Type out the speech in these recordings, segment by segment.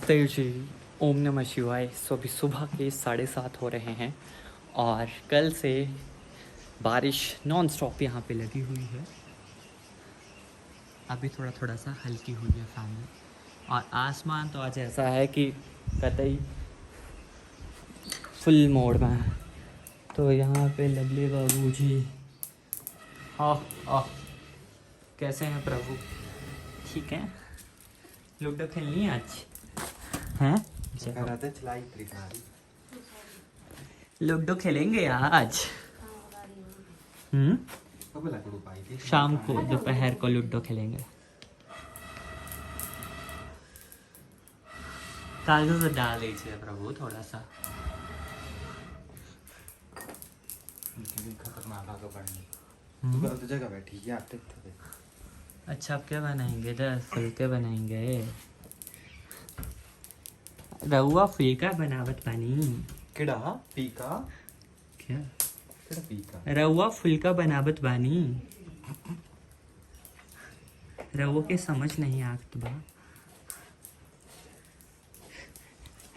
नमस्ते जी। ओम नमः शिवाय। सो अभी सुबह के 7:30 हो रहे हैं और कल से बारिश नॉन स्टॉप यहाँ पे लगी हुई है। अभी थोड़ा थोड़ा सा हल्की हुई है फाइनल, और आसमान तो आज ऐसा है कि कतई फुल मोड में है। तो यहाँ पे लवली बाबू जी, आह, कैसे हैं प्रभु? ठीक है। लूडो खेलनी है आज हैं? लूडो खेलेंगे आज। शाम को दोपहर को लूडो खेलेंगे। कागज डाल दीजिए प्रभु थोड़ा सा। जगह बैठी है आप। अच्छा, आप क्या बनाएंगे? 10 फुलके बनाएंगे। रहुआ फुलका बनावत पानी किड़ा पीका क्या? किड़ा पीका रहुआ फुलका बनावत बानी। रहुआ के समझ नहीं आत बा।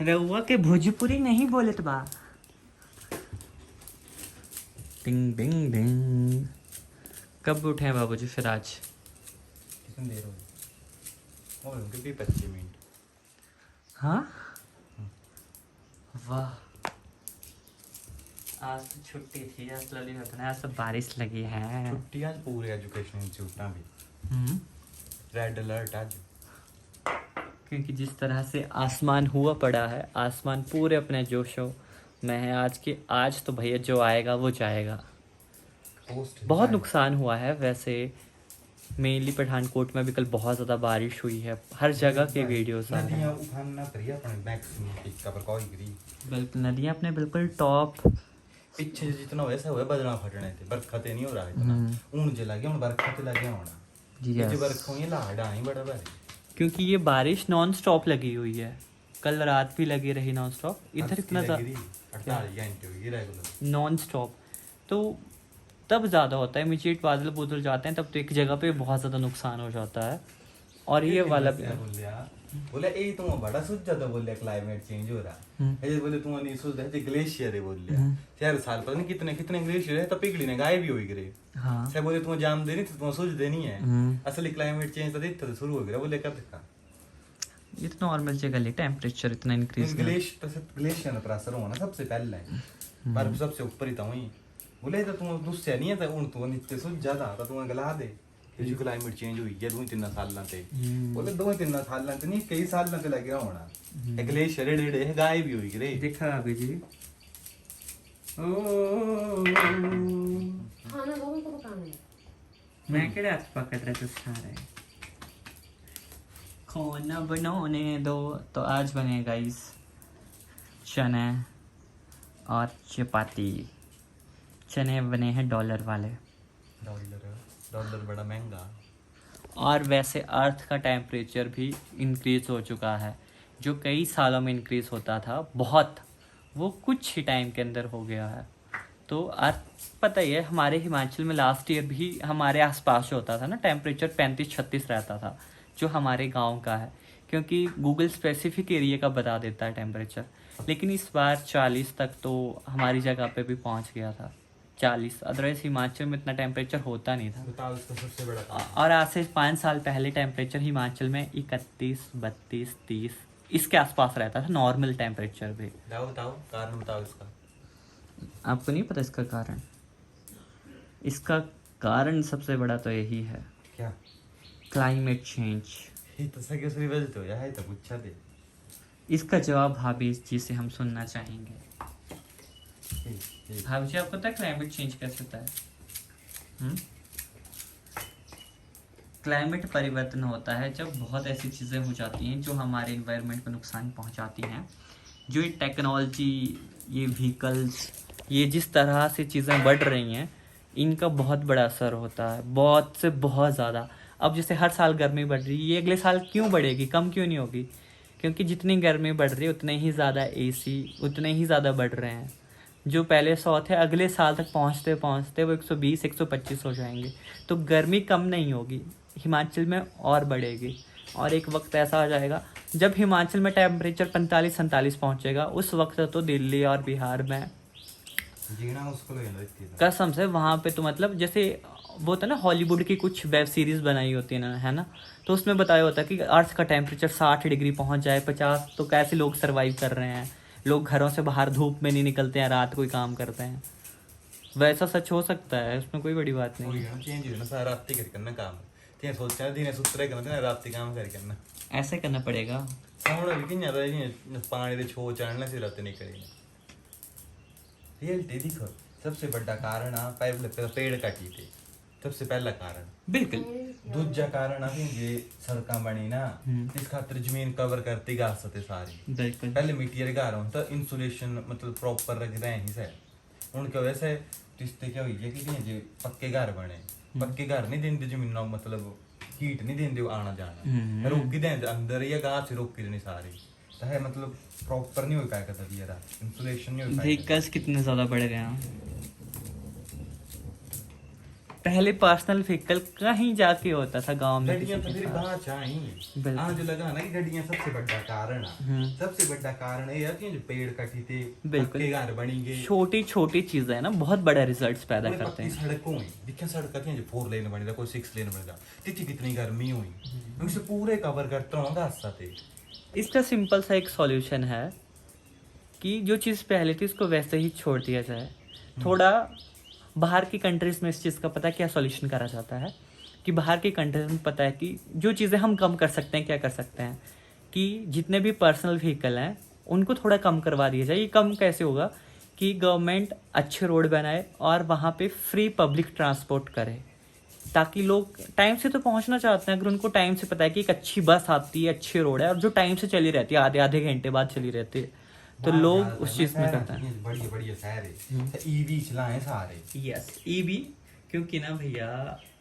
रहुआ के भोजपुरी नहीं बोलत बा। डिंग डिंग डिंग। कब उठे हैं बाबूजी फिर आज? कितनी देर हो गई? 25 मिनट। हाँ, वाह। आज तो छुट्टी थी, आज लली होता है, आज तो बारिश लगी है। छुट्टी आज पूरे एजुकेशन इंस्टीट्यूट भी हम्म, रेड अलर्ट आज। क्योंकि जिस तरह से आसमान हुआ पड़ा है, आसमान पूरे अपने जोशों में है आज के। आज तो भैया जो आएगा वो जाएगा। बहुत नुकसान हुआ है वैसे। मेनली पठानकोट में भी कल बहुत ज़्यादा बारिश हुई है। हर जगह के वीडियोस आ रहे हैं। नदियां उफान ना करी अपने मैक्सिमम पीक का पर कोई करी। बिल्कुल, नदियाँ अपने बिल्कुल टॉप। पीछे जितना वैसा हुआ बदला फटने थे, बरखा ते नहीं हो रहा इतना। ऊन जे लगे हुन बरखा ते लगे होना जी ये yes। बरखा ये लाड़ा ही बड़ा भारी। क्योंकि ये बारिश नॉन स्टॉप लगी हुई है। कल रात भी लगी रही नॉन स्टॉप। इधर इतना 48 घंटे हुई रेगुलर नॉन स्टॉप। तो तब ज़्यादा होता है, इमीडिएट बादल बुदल जाते हैं तब तो एक जगह पे बहुत ज़्यादा नुकसान हो जाता है। और ये वाला भी बोले ए तुम बड़ा सोच जाता बोले क्लाइमेट चेंज हो रहा है। बोले तुम नहीं सोच रहे ग्लेशियर है बोले यार साल पता नहीं कितने कितने ग्लेशियर है, तो पिघली ने गायब भी हो गए। हाँ, से बोले तुम जान देनी तो तुम सोच देनी है। असली क्लाइमेट चेंज तो देखते तो शुरू हो गया बोले कब तक ये तो नॉर्मल जगह टेम्परेचर इतना इंक्रीज ग्लेशियर पर असर होना सबसे पहले बर्फ सबसे ऊपर ही था वही। बोले तो तुम दूसरे नहीं है उन तुम नित्य सोच ज्यादा था तुम गला दे जो क्लाइमेट चेंज हुई है 2-3 साल लाते। बोले 2-3 साल लाते नहीं कई साल लाते लग गया होना। ग्लेशियर डेडे गायब भी हुई रे देखा अभी जी। खाना वो भी तो पकाना है। मैं केड़े हाथ पकड़ रहे थे सारे। खाना बनाने दो। तो आज बनेगा इस चने और चपाती। चने बने हैं डॉलर वाले। डॉलर बड़ा महंगा। और वैसे अर्थ का टेम्परेचर भी इंक्रीज हो चुका है, जो कई सालों में इंक्रीज होता था बहुत, वो कुछ ही टाइम के अंदर हो गया है। तो अर्थ पता ही है, हमारे हिमाचल में लास्ट ईयर भी हमारे आसपास जो होता था ना टेम्परेचर 35-36 रहता था, जो हमारे गांव का है। क्योंकि गूगल स्पेसिफिक एरिया का बता देता है टेम्परेचर। लेकिन इस बार 40 तक तो हमारी जगह पे भी पहुंच गया था। 40, अदरवाइज हिमाचल में इतना टेम्परेचर होता नहीं था। बताओ इसका सबसे बड़ा और आज से 5 साल पहले टेम्परेचर हिमाचल में 31, 32, 30 इसके आसपास रहता था नॉर्मल टेम्परेचर भी। बताओ कारण बताओ इसका। आपको नहीं पता इसका कारण? इसका कारण सबसे बड़ा तो यही है, क्या? Climate change. ये तो सही उसकी वजह तो है तो पूछा दे। इसका जवाब भाभी जी से हम सुनना चाहेंगे। भाभी जी, आपको पता है क्लाइमेट चेंज कैसे होता है? क्लाइमेट परिवर्तन होता है जब बहुत ऐसी चीज़ें हो जाती हैं जो हमारे इन्वायरमेंट को नुकसान पहुंचाती हैं। जो ये टेक्नोलॉजी, ये व्हीकल्स, ये जिस तरह से चीज़ें बढ़ रही हैं, इनका बहुत बड़ा असर होता है, बहुत से बहुत ज़्यादा। अब जैसे हर साल गर्मी बढ़ रही है, ये अगले साल क्यों बढ़ेगी, कम क्यों नहीं होगी? क्योंकि जितनी गर्मी बढ़ रही है उतने ही ज़्यादा AC उतने ही ज़्यादा बढ़ रहे हैं। जो पहले 100 थे अगले साल तक पहुँचते पहुँचते वो 120, 125 हो जाएंगे। तो गर्मी कम नहीं होगी, हिमाचल में और बढ़ेगी। और एक वक्त ऐसा आ जाएगा जब हिमाचल में टेम्परेचर 45-47 पहुंचेगा, उस वक्त तो दिल्ली और बिहार में जीना मुश्किल हो जाता है। कसम से वहाँ पे तो मतलब जैसे वो होता है ना, हॉलीवुड की कुछ वेब सीरीज बनाई होती है ना, है ना, तो उसमें बताया होता है कि अर्थ का टेम्परेचर 60 डिग्री पहुँच जाए, 50, तो कैसे लोग सर्वाइव कर रहे हैं। लोग घरों से बाहर धूप में नहीं निकलते हैं, रात को ही काम करते हैं। वैसा सच हो सकता है, उसमें कोई बड़ी बात नहीं है। चेंज हो ना सारा रात कर करना काम ते सोचा दिन सुतरे करना रात काम करना ऐसे करना पड़ेगा। सामने भी किन्या पानी दे छो चढ़ने से रात नहीं करेगा। रियलिटी देखो सबसे बड़ा कारण आ पहले पेड़ काटी थे, सबसे पहला कारण। बिल्कुल। दूजा कारण अभी ये सड़कें बनी ना, इस खातिर जमीन कवर करती घास थे सारी। बिल्कुल। पहले मिट्टी के घर होता इंसुलेशन मतलब प्रॉपर रख रहे हैं सर उनके वजह से रिश्ते क्या हुई है कि जो पक्के घर बने, पक्के घर नहीं देंगे जमीन मतलब हीट नहीं देंगे आना जाना, रोकी देंगे अंदर या घास रोकी देनी सारी, तो है मतलब प्रॉपर नहीं हो पाया कदा भी यार इंसुलेशन नहीं हो पाया। व्हीकल्स कितने ज़्यादा बढ़ गए हैं। पहले पर्सनल व्हीकल कहीं जाके होता था गांव में। गड्डियां तो फिर कहाँ चाहिए आज लगा ना कि गड्डियां सबसे बड़ा कारण है। सबसे बड़ा कारण ये है कि जो पेड़ कटी थे, पक्के घर बनी गए, छोटी छोटी चीजें है ना बहुत बड़ा रिजल्ट्स पैदा करते हैं। सड़कों में दिखा सड़क थी जो 4 लेन बनी था, कोई 6 लेन बनी था, तिथि कितनी गर्मी हुई उसे पूरे कवर करता हूँ हादसा थे। इसका सिंपल सा एक सॉल्यूशन है कि जो चीज़ पहले थी उसको वैसे ही छोड़ दिया जाए। थोड़ा बाहर की कंट्रीज़ में इस चीज़ का पता है क्या सॉल्यूशन करा जाता है कि बाहर की कंट्रीज में पता है कि जो चीज़ें हम कम कर सकते हैं क्या कर सकते हैं कि जितने भी पर्सनल व्हीकल हैं उनको थोड़ा कम करवा दिया जाए। ये कम कैसे होगा कि गवर्नमेंट अच्छे रोड बनाए और वहाँ पे फ्री पब्लिक ट्रांसपोर्ट करे, ताकि लोग टाइम से तो पहुँचना चाहते हैं। अगर उनको टाइम से पता है कि एक अच्छी बस आती है, अच्छे रोड है और जो टाइम से चली रहती है, आधे आधे घंटे बाद चली रहती है, तो लोग उस चीज़ में करते हैं। बढ़िया बढ़िया शहर है ईवी चलाएं सारे। यस ईवी, क्योंकि ना भैया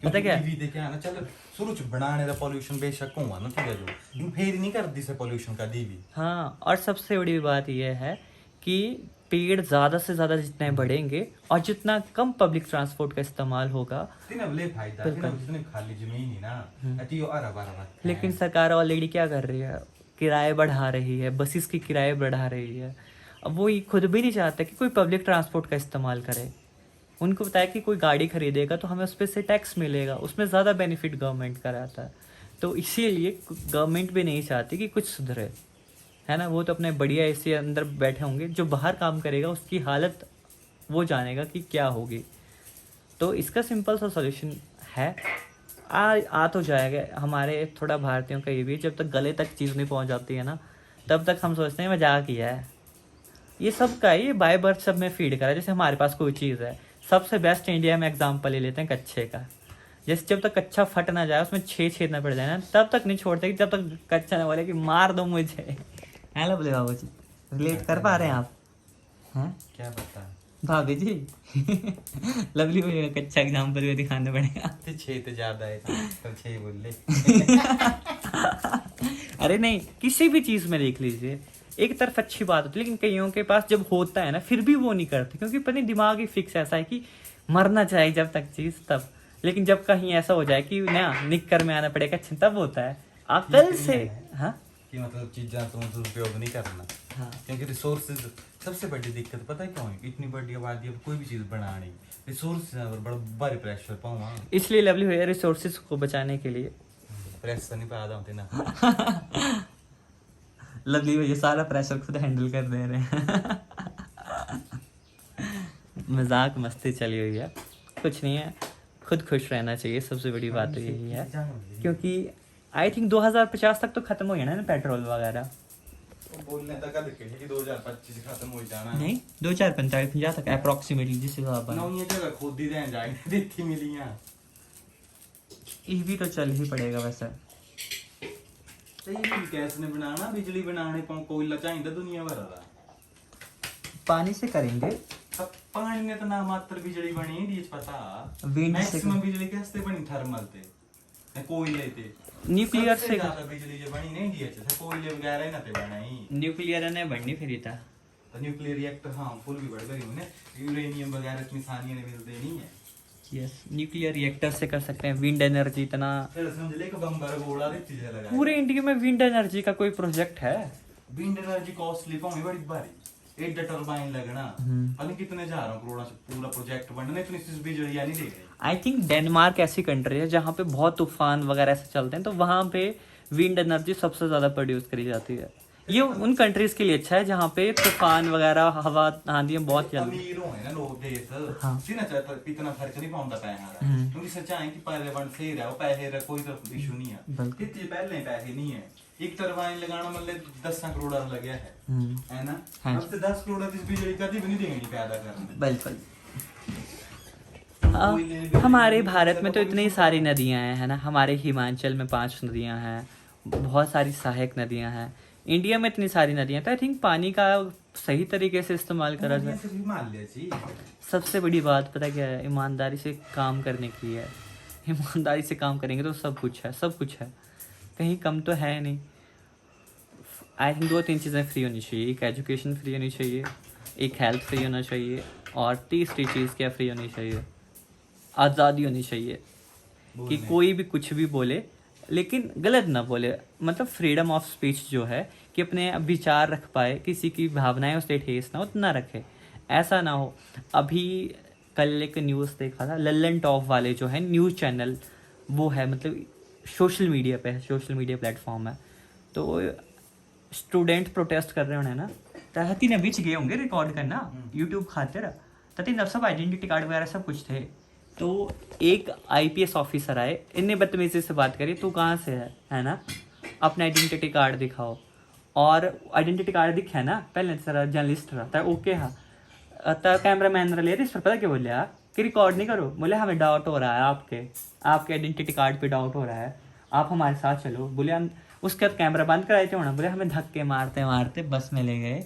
पता क्या ईवी दे क्या ना चल शुरू च बनाने दा पॉल्यूशन बेशक हुआ ना ठीक है जो फेर नहीं कर दी से पॉल्यूशन का दी भी। हाँ, और सबसे बड़ी बात यह है कि पेड़ ज़्यादा से ज़्यादा जितने बढ़ेंगे और जितना कम पब्लिक ट्रांसपोर्ट का इस्तेमाल होगा जितने खाली जमीन ही ना अति आरा बारा। लेकिन सरकार ऑलरेडी क्या कर रही है, किराए बढ़ा रही है, बसेस की किराए बढ़ा रही है। अब वो खुद भी नहीं चाहते कि कोई पब्लिक ट्रांसपोर्ट का इस्तेमाल करे। उनको बताया कि कोई गाड़ी खरीदेगा तो हमें उस पर से टैक्स मिलेगा, उसमें ज़्यादा बेनिफिट गवर्नमेंट का रहता है। तो इसीलिए गवर्नमेंट भी नहीं चाहती कि कुछ सुधरे, है ना। वो तो अपने बढ़िया ऐसे अंदर बैठे होंगे, जो बाहर काम करेगा उसकी हालत वो जानेगा कि क्या होगी। तो इसका सिंपल सा सॉल्यूशन है, आ तो जाएगा। हमारे थोड़ा भारतीयों का ये भी, जब तक गले तक चीज़ नहीं पहुंच जाती है ना तब तक हम सोचते हैं मजाक ही है। ये सब का ये बाय बर्थ सब में फीड करा। जैसे हमारे पास कोई चीज़ है, सबसे बेस्ट इंडिया में एग्जांपल ले लेते हैं कच्चे का। जैसे जब तक कच्चा फट ना जाए, उसमें छेद ना पड़ जाए ना, तब तक नहीं छोड़ते कि जब तक कच्चा ना बोले कि मार दो मुझे। हेलो बोले बाबू जी, रिलेट कर पा रहे हैं आप? हैं क्या बता भाभी जी लवली मुझे कच्चा एग्जांपल भी दिखाना पड़ेगा। ते 6 तो ज्यादा है तो 6 बोल ले। अरे नहीं, किसी भी चीज़ में देख लीजिए एक तरफ अच्छी बात होती है, लेकिन कईयों के पास जब होता है ना फिर भी वो नहीं करते, क्योंकि पता दिमाग ही फिक्स ऐसा है कि मरना चाहिए जब तक चीज़ तब। लेकिन जब कहीं ऐसा हो जाए कि ना निक्कर में आना पड़ेगा तब होता है अकल से। हाँ कि मतलब चीज़ें तुम दुरुपयोग नहीं करना। हाँ क्योंकि रिसोर्सेज सबसे बड़ी दिक्कत पता है क्यों है? इतनी बड़ी आबादी अब कोई भी चीज़ बनानी रिसोर्सेज पर बड़ा भारी प्रेशर पाऊँ, इसलिए लवली भैया रिसोर्सेज को बचाने के लिए प्रेशर नहीं पैदा होते ना। लवली भैया सारा प्रेशर खुद हैंडल कर दे रहे हैं। मजाक मस्ती चली हुई है, कुछ नहीं है, खुद खुश रहना चाहिए, सबसे बड़ी बात तो यही है। क्योंकि आई थिंक 2050 तक तो खत्म हो जाना है ना पेट्रोल वगैरह। बोलने तक का दिखे कि 2025 खत्म हो जाना नहीं 2045-50 तक अप्रोक्सीमेटली जिस हिसाब से। ये जगह खुद ही दें जाएंगे देखी मिली हैं। ईवी तो चल ही पड़ेगा वैसे। तो ये गैस ने बनाना बिजली बनाने पर कोयला चाहिए दुनिया भर का। पानी से करेंगे, पानी ने तो ना मात्र बिजली बनी है पता। विंड से मैक्सिमम बिजली कैसे बनी? थर्मल थे, कोयले थे, न्यूक्लियर से ज्यादा बिजली जो बनी नहीं इंडिया से कोयले वगैरह ना थे बनाई। न्यूक्लियर ने बननी फिर था तो न्यूक्लियर रिएक्टर हार्मफुल भी बढ़ गई उन्हें, यूरेनियम वगैरह इतनी सानियां ने मिलते नहीं है। यस, न्यूक्लियर रिएक्टर से कर सकते हैं। विंड एनर्जी इतना फिर समझ ले कि बम्बर गोला दी चीजें लगा पूरे इंडिया में विंड एनर्जी का कोई प्रोजेक्ट है? विंड एनर्जी कॉस्टली पाऊंगी बड़ी भारी, एक टरबाइन लगना अभी कितने हजारों करोड़ से पूरा प्रोजेक्ट बनना, इतनी सी बिजली या नहीं दे रही। आई थिंक डेनमार्क ऐसी कंट्री है जहाँ पे बहुत तूफान वगैरह ऐसे चलते हैं, तो वहाँ पे विंड एनर्जी सबसे ज़्यादा प्रोड्यूस करी जाती है। ये उन कंट्रीज के लिए अच्छा है जहाँ पे तूफान वगैरह हवा आंधियाँ बहुत चलती हैं। अमीर हो ना लोग देश हाँ। सीना चाहता इतना खर्च नहीं पाਉਂਦਾ पैसा क्योंकि सच्चाई कि पर्यावरण सही रहा पैसे का कोई तो इशू नहीं है, इतने पहले ही पैसे नहीं है। एक टरबाइन लगाना मतलब 10 करोड़ लगे है ना, हाँ। अब से 10 करोड़ की बिजली कभी भी नहीं देंगे पैदा करने। बिल्कुल। हमारे भारत में तो इतनी सारी नदियां हैं, है ना। हमारे हिमाचल में 5 नदियां हैं, बहुत सारी सहायक नदियां हैं। इंडिया में इतनी सारी नदियां, तो आई थिंक पानी का सही तरीके से इस्तेमाल करा जाए। हिमालय जी सबसे बड़ी बात पता क्या है, ईमानदारी से काम करने की है। ईमानदारी से काम करेंगे तो सब कुछ है, सब कुछ है, कहीं कम तो है नहीं। आई थिंक 2-3 चीज़ें फ्री होनी चाहिए। एक एजुकेशन फ्री होनी चाहिए, एक हेल्थ फ्री होना चाहिए, और तीसरी चीज़ क्या फ्री होनी चाहिए, आज़ादी होनी चाहिए कि कोई भी कुछ भी बोले लेकिन गलत ना बोले। मतलब फ्रीडम ऑफ स्पीच जो है कि अपने विचार रख पाए, किसी की भावनाएं उसे ठेस ना उतना रखे, ऐसा ना हो। अभी कल एक न्यूज़ देखा था, लल्लन टॉप वाले जो है न्यूज़ चैनल, वो है मतलब सोशल मीडिया पे है, सोशल मीडिया प्लेटफॉर्म है। तो स्टूडेंट प्रोटेस्ट कर रहे होने ना, तहती ने बीच गए होंगे रिकॉर्ड करना यूट्यूब खातिर, तथी न सब आइडेंटिटी कार्ड वगैरह सब कुछ थे। तो एक IPS ऑफिसर आए, इन्हें बदतमीजी से बात करी, तू कहाँ से है ना, अपना आइडेंटिटी कार्ड दिखाओ। और आइडेंटिटी कार्ड दिखा ना, पहले सर जर्नलिस्ट रहता है ओके हाँ, तो कैमरा मैन ले रही, इस पर पता क्या बोले कि रिकॉर्ड नहीं करो। बोले हमें डाउट हो रहा है, आपके आइडेंटिटी कार्ड पे डाउट हो रहा है, आप हमारे साथ चलो। बोले हम उसके बाद कैमरा बंद कराए थे होना। बोले हमें धक्के मारते मारते बस में ले गए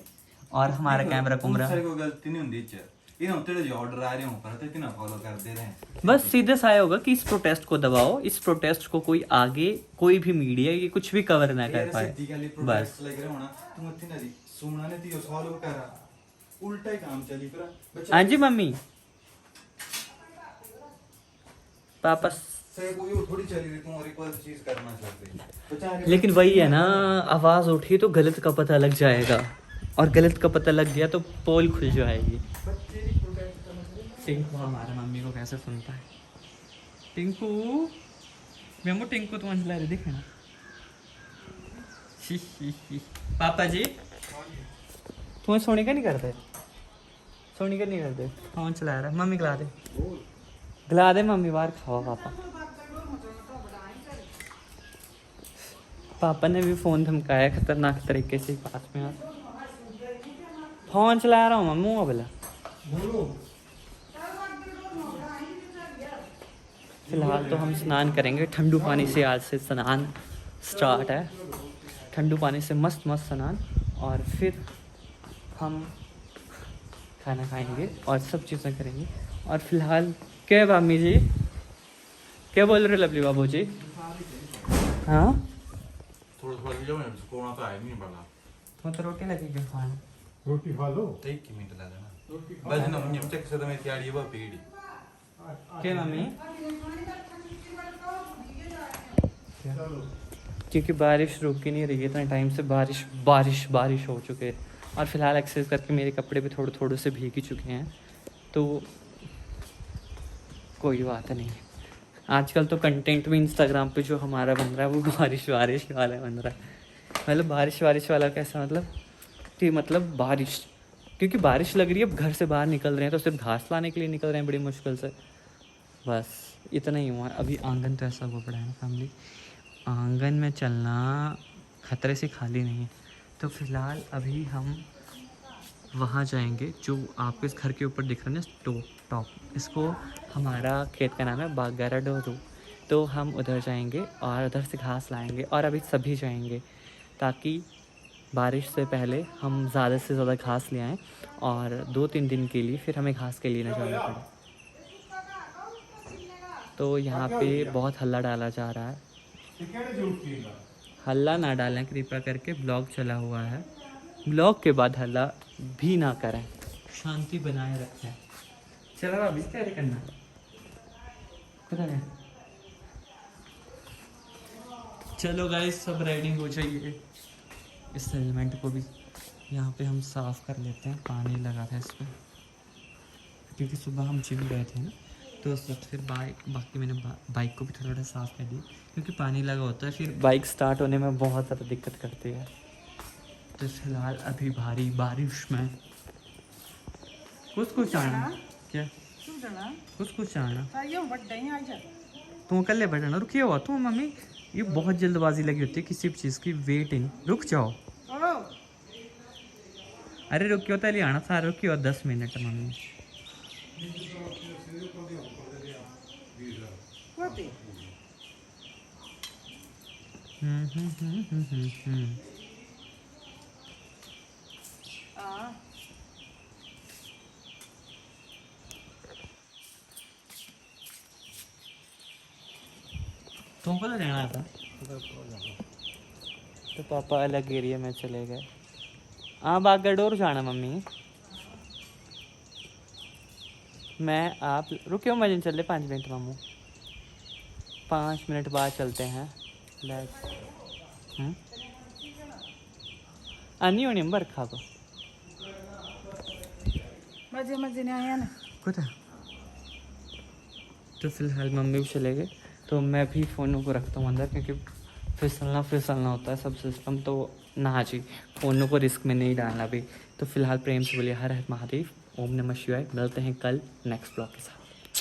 और हमारा कैमरा कुमरा। कोई गलती नहीं होती च इन्हों तेरे जो ऑर्डर आ रहे हो पर तो इतना फॉलो कर दे रहे हैं। बस सीधे सा आया होगा कि इस प्रोटेस्ट को दबाओ, इस प्रोटेस्ट को कोई आगे कोई भी मीडिया ये कुछ भी कवर ना कर पाए। बस लग रहा होना तुम इतनी नदी सुमना ने दियो सॉल्व करा, उल्टा ही काम चली फिर। हाँ जी मम्मी पापा से कोई थोड़ी चली रही, तुम और एक और चीज करना चाहते। लेकिन वही है ना, आवाज उठी तो गलत का पता लग जाएगा, और गलत का पता लग गया तो पोल खुल जाएगी। टिंकू हमारा मम्मी को कैसे सुनता है। टिंकू मेमो, टिंकू तुम अंजला रहे दिखे ना। पापा जी तुम्हें सोने का नहीं करते, सोने का नहीं करते, फोन चला रहा। मम्मी खिला दे मम्मी, बाहर खाओ पापा। पापा ने भी फ़ोन धमकाया खतरनाक तरीके से, पास में फ़ोन चला रहा हूँ मम्मू बोला। फिलहाल तो हम स्नान करेंगे ठंडू पानी से, आज से स्नान स्टार्ट है, ठंडू पानी से मस्त मस्त स्नान, और फिर हम खाना खाएंगे और सब चीज़ें करेंगे। और फिलहाल क्या मम्मी जी क्या बोल रहे लवली बाबू जी? हाँ थोड़ा तो आए नहीं बड़ा तो रोटी लगेगी खाना, रोटी खा लो। एक ही मिनट लगा बस ना मुझे चेक से तो मैं तैयारी है पीड़ी क्या मम्मी? क्योंकि बारिश रुक ही नहीं रही है, इतने टाइम से बारिश हो चुके हैं, और फिलहाल एक्सरसाइज करके मेरे कपड़े भी थोड़े से भीग ही चुके हैं, तो कोई बात नहीं। आजकल तो कंटेंट भी इंस्टाग्राम पे जो हमारा बन रहा है वो बारिश वाला बन रहा है। मतलब बारिश वाला कैसा, मतलब कि मतलब बारिश, क्योंकि बारिश लग रही है, अब घर से बाहर निकल रहे हैं तो सिर्फ घास लाने के लिए निकल रहे हैं बड़ी मुश्किल से, बस इतना ही हुआ। अभी आंगन तो ऐसा हुआ पड़ा है ना फैमिली, आंगन में चलना खतरे से खाली नहीं है। तो फिलहाल अभी हम वहाँ जाएंगे जो आपके इस घर के ऊपर दिख रहा है ना टॉप, इसको हमारा खेत का नाम है बागरा डोरू। तो हम उधर जाएंगे और उधर से घास लाएंगे, और अभी सभी जाएंगे ताकि बारिश से पहले हम ज़्यादा से ज़्यादा घास ले आएँ, और 2-3 दिन के लिए फिर हमें घास के लिए ना जाना पड़े। तो यहाँ पे बहुत हल्ला डाला जा रहा है, हल्ला ना डालें कृपया करके, ब्लॉग चला हुआ है, ब्लॉग के बाद हल्ला भी ना करें, शांति बनाए रखें। चलो अभी क्या करना चलो गाइस, सब रेडी हो जाइए। इस हेलमेट को भी यहाँ पे हम साफ़ कर लेते हैं, पानी लगा था इस पर, क्योंकि सुबह हम जिम गए थे ना, तो उस वक्त फिर बाकी मैंने बाइक को भी थोड़ा थोड़ा साफ़ कर दिया, क्योंकि पानी लगा होता है फिर बाइक स्टार्ट होने में बहुत ज़्यादा दिक्कत करती है। तो फिलहाल अभी भारी बारिश में कुछ आना क्या कुछ आना तू कल ले बैठना, रुकिए हुआ तू मम्मी, ये बहुत जल्दबाजी लगी होती है किसी भी चीज़ की, वेटिंग, रुक जाओ। अरे रुकियो तो आना सारा, रुकियो 10 मिनट मम्मी। तुमको तो जाना था, तो पापा अलग एरिया में चले गए। हाँ बागडोर जाना मम्मी, मैं आप रुकियो, मजिन चल 5 मिनट मामू, 5 मिनट बाद चलते हैं। आनी होनी बरखा को मजे मजे ने आया ना कुछ। तो फिलहाल मम्मी भी चले गए, तो मैं भी फ़ोनों को रखता हूँ अंदर, क्योंकि फिसलना होता है सब सिस्टम, तो ना जी फ़ोनों को रिस्क में नहीं डालना भी। तो फिलहाल प्रेम से बोलिए हर हर महादेव, ओम नमः शिवाय। मिलते हैं कल नेक्स्ट ब्लॉग के साथ।